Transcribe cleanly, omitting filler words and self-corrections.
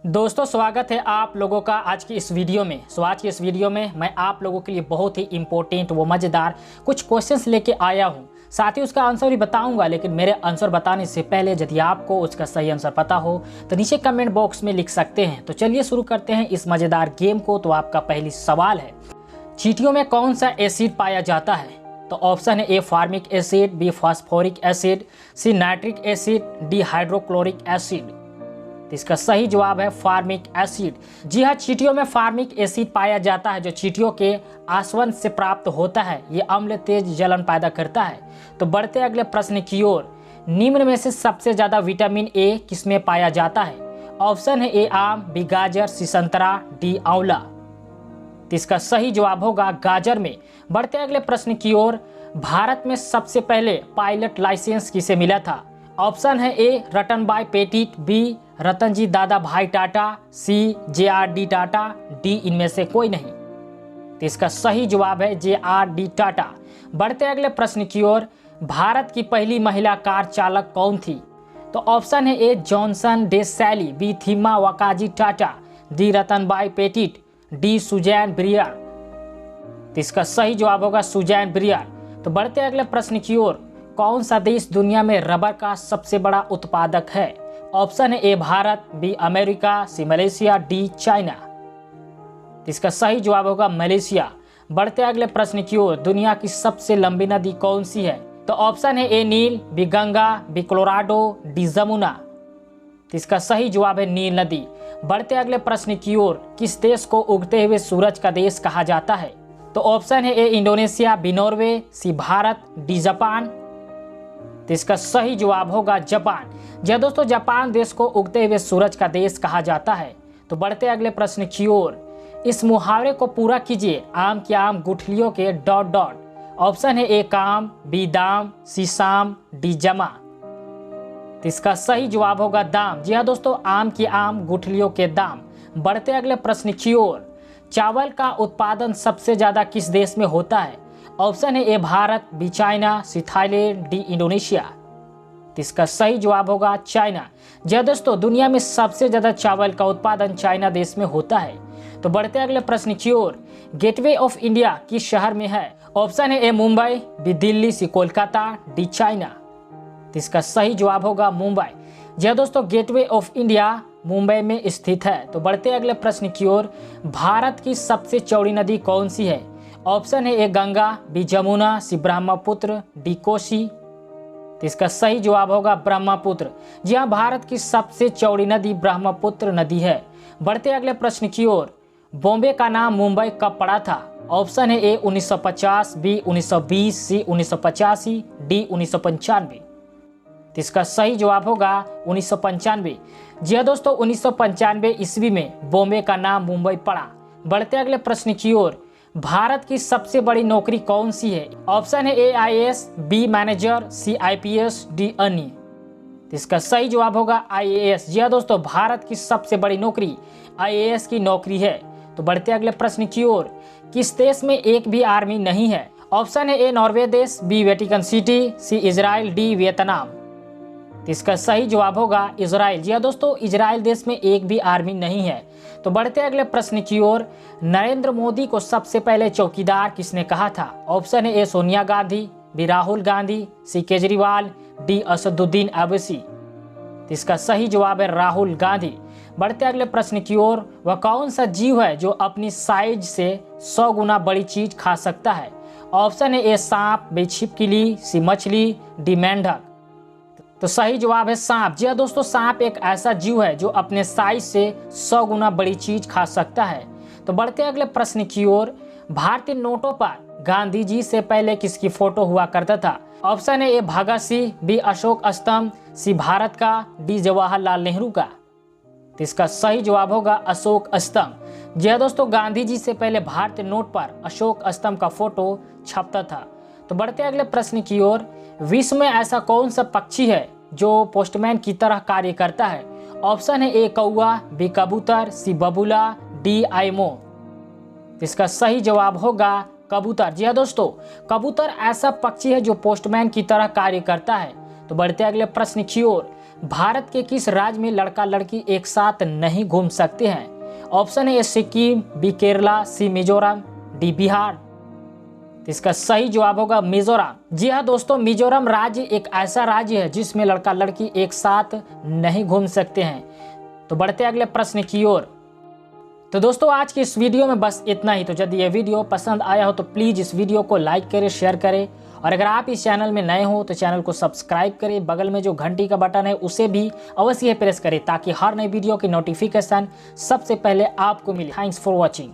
दोस्तों स्वागत है आप लोगों का आज की इस वीडियो में। आज की इस वीडियो में मैं आप लोगों के लिए बहुत ही इंपॉर्टेंट व मज़ेदार कुछ क्वेश्चंस लेके आया हूं। साथ ही उसका आंसर भी बताऊंगा, लेकिन मेरे आंसर बताने से पहले यदि आपको उसका सही आंसर पता हो तो नीचे कमेंट बॉक्स में लिख सकते हैं। तो चलिए शुरू करते हैं इस मज़ेदार गेम को। तो आपका पहली सवाल है, चींटियों में कौन सा एसिड पाया जाता है? तो ऑप्शन है A formic acid, B phosphoric acid, C nitric acid, D hydrochloric acid. तो इसका सही जवाब है फार्मिक एसिड। जी हाँ, चींटियों में फार्मिक एसिड पाया जाता है जो चींटियों के आसवन से प्राप्त होता है। ये अम्ल तेज जलन पैदा करता है। तो बढ़ते अगले प्रश्न की ओर, निम्न में से सबसे ज्यादा विटामिन ए किसमें पाया जाता है? ऑप्शन है ए आम, बी गाजर, सी संतरा, डी आंवला। तो इसका सही जवाब होगा गाजर में। बढ़ते अगले प्रश्न की ओर, भारत में सबसे पहले पायलट लाइसेंस किसे मिला था? ऑप्शन है ए रतन भाई पेटिट, बी रतनजी दादा भाई टाटा, सी JRD टाटा, डी इनमें से कोई नहीं। तो इसका सही जवाब है JRD टाटा। बढ़ते अगले प्रश्न की ओर, भारत की पहली महिला कार चालक कौन थी? तो ऑप्शन है ए जॉनसन डे सैली, बी थीमा वाकाजी Tata, D Ratanbai Petit, D Suzanne Brier. तो इसका सही जवाब होगा सुजैन ब्रियर। तो बढ़ते अगले प्रश्न की ओर, कौन सा देश दुनिया में रबर का सबसे बड़ा उत्पादक है? ऑप्शन है A Bharat, B America, C Malaysia, D China. तो इसका सही जवाब होगा मलेशिया। बढ़ते अगले प्रश्न की ओर, दुनिया की सबसे लंबी नदी कौन सी है? तो ऑप्शन है A Nile, B Ganga, B Colorado, D Jamuna. तो इसका सही जवाब है नील नदी। बढ़ते अगले प्रश्न की ओर, किस देश को उगते हुए सूरज का देश कहा जाता है? तो ऑप्शन है ए इंडोनेशिया, बी नॉर्वे, सी भारत, डी जापान। तो इसका सही जवाब होगा जापान। जी दोस्तों, जापान देश को उगते हुए सूरज का देश कहा जाता है। तो बढ़ते अगले प्रश्न की ओर, इस मुहावरे को पूरा कीजिए, आम के आम गुठलियों के डॉट डॉट। ऑप्शन है ए काम, बी दाम, सी शाम, डी जमा। तो इसका सही जवाब होगा दाम। जी हाँ दोस्तों, आम के आम गुठलियों के दाम। बढ़ते अगले प्रश्न की ओर, चावल का उत्पादन सबसे ज्यादा किस देश में होता है? ऑप्शन है A Bharat, B China, C Thailand, D Indonesia. तो इसका सही जवाब होगा चाइना। जी दोस्तों, दुनिया में सबसे ज्यादा चावल का उत्पादन चाइना देश में होता है। तो बढ़ते अगले प्रश्न की ओर, गेटवे ऑफ इंडिया किस शहर में है? ऑप्शन है ए मुंबई, बी दिल्ली, सी कोलकाता, डी चाइना। तो इसका सही जवाब होगा मुंबई। जी दोस्तों, गेटवे ऑफ इंडिया मुंबई में स्थित है। तो बढ़ते अगले प्रश्न की ओर, भारत की सबसे चौड़ी नदी कौन सी है? ऑप्शन है ए गंगा, बी जमुना, सी ब्रह्मपुत्र, डी कोसी। तो इसका सही जवाब होगा ब्रह्मपुत्र। जी हाँ, भारत की सबसे चौड़ी नदी ब्रह्मपुत्र नदी है। बढ़ते अगले प्रश्न की ओर, बॉम्बे का नाम मुंबई कब पड़ा था? ऑप्शन है ए 1950, बी 1920, सी 1985, डी 1995। तो इसका सही जवाब होगा 1995। जी हाँ दोस्तों, 1995 ईस्वी में बॉम्बे का नाम मुंबई पड़ा। बढ़ते अगले प्रश्न की ओर, भारत की सबसे बड़ी नौकरी कौन सी है? ऑप्शन है ए IAS, बी मैनेजर, सी IPS, डी अन्य। तो इसका सही जवाब होगा IAS। जी हाँ दोस्तों, भारत की सबसे बड़ी नौकरी IAS की नौकरी है। तो बढ़ते अगले प्रश्न की ओर, किस देश में एक भी आर्मी नहीं है? ऑप्शन है ए नॉर्वे देश, B Vatican City, C Israel, D Vietnam. तो इसका सही जवाब होगा इजराइल। जी हाँ दोस्तों, इजराइल देश में एक भी आर्मी नहीं है। तो बढ़ते अगले प्रश्न की ओर, नरेंद्र मोदी को सबसे पहले चौकीदार किसने कहा था? ऑप्शन है ए सोनिया गांधी, बी राहुल गांधी, सी केजरीवाल, डी असदुद्दीन अवैसी। तो इसका सही जवाब है राहुल गांधी। बढ़ते अगले प्रश्न की ओर, वह कौन सा जीव है जो अपनी साइज से 100 गुना बड़ी चीज खा सकता है? ऑप्शन है ए सांप, बी छिपकली, सी मछली, डी मेंढक। तो सही जवाब है सांप। जी हाँ दोस्तों, सांप एक ऐसा जीव है जो अपने साइज से 100 गुना बड़ी चीज खा सकता है। तो बढ़ते अगले प्रश्न की ओर, भारतीय नोटों पर गांधी जी से पहले किसकी फोटो हुआ करता था? ऑप्शन है ए भगत सिंह, बी अशोक स्तंभ, सी भारत का, डी जवाहरलाल नेहरू का। तो इसका सही जवाब होगा अशोक स्तंभ। जी हाँ दोस्तों, गांधी जी से पहले भारतीय नोट पर अशोक स्तंभ का फोटो छपता था। तो बढ़ते अगले प्रश्न की ओर, विश्व में ऐसा कौन सा पक्षी है जो पोस्टमैन की तरह कार्य करता है? ऑप्शन है ए कौवा, बी कबूतर, सी बबूला, डी आइमो। इसका सही जवाब होगा कबूतर। जी हाँ दोस्तों, कबूतर ऐसा पक्षी है जो पोस्टमैन की तरह कार्य करता है। तो बढ़ते अगले प्रश्न की ओर, भारत के किस राज्य में लड़का लड़की एक साथ नहीं घूम सकते हैं? ऑप्शन है सिक्किम, बी केरला, सी मिजोरम, डी बिहार। तो इसका सही जवाब होगा मिजोरम। जी हाँ दोस्तों, मिजोरम राज्य एक ऐसा राज्य है जिसमें लड़का लड़की एक साथ नहीं घूम सकते हैं। तो बढ़ते अगले प्रश्न की ओर। तो दोस्तों आज की इस वीडियो में बस इतना ही। तो यदि ये वीडियो पसंद आया हो तो प्लीज़ इस वीडियो को लाइक करें, शेयर करें, और अगर आप इस चैनल में नए हो तो चैनल को सब्सक्राइब करें। बगल में जो घंटी का बटन है उसे भी अवश्य प्रेस करें ताकि हर नई वीडियो की नोटिफिकेशन सबसे पहले आपको मिले। Thanks for watching.